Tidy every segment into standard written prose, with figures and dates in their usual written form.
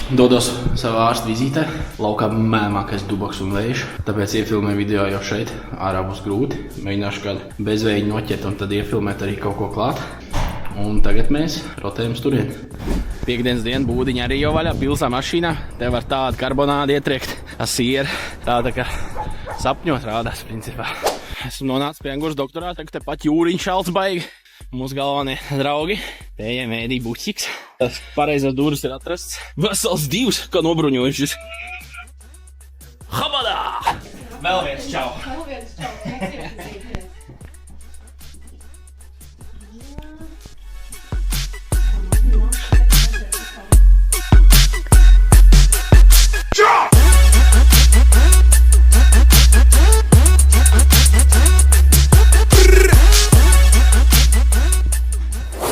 Dodos savā ārsta vizītē, laukā mēmākais dubaks un vējš, tāpēc iefilmēju video jau šeit, ārā būs grūti. Mēģināšu kādu bezvēju noķert un tad iefilmēt arī kaut ko klāt. Un tagad mēs rotējam turien. Piektdienas diena, būdiņa arī jau vaļā, pilsā mašīnā. Te var tādu karbonādu ietriekt, sieru, tāda kā sapņot rādās principā. Esmu nonācis pie Angūras doktorāta, te pat jūriņš šalts baigi. Mūsu galvenie draugi, tējiem ēdī buķiks. Tas pareizās dūris ir atrasts. Vesels divs, kā nobruņojušas. Habadā! Vēl viens čau! Vēl viens čau!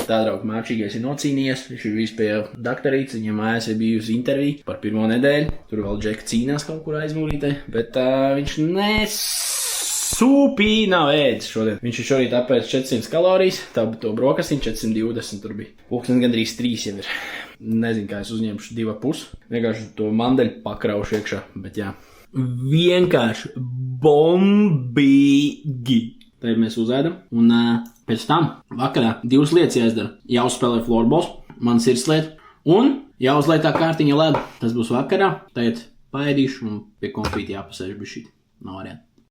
Tā draugi mārčīgais ir nocīnījies, viņš ir bijis pie daktarītes, viņam mājās ir bijusi intervija par pirmo nedēļu. Tur vēl Džeka cīnās kaut kur aizmūrītē, bet viņš nesūpī nav ēdis šodien. Viņš ir šorīt apēdis 400 kalorijas, tā to brokastiņu 420 tur bija. Pulkstens gandrīz 3 jau ir. Nezinu, kā es uzņemšu 2,5. Vienkārši to mandeļu pakraušu iekšā, bet jā. Vienkārši bombīgi. Tad mēs uzēdam, un pēc tam vakarā 2 lietas jāizdara. Jāuzspēlē floorballs, man sirdslieta, un jāuzliek tā kārtiņa ledu. Tas būs vakarā, tagad paēdīšu un pie konfīti jāpasēž bišķīt. Nav variantu.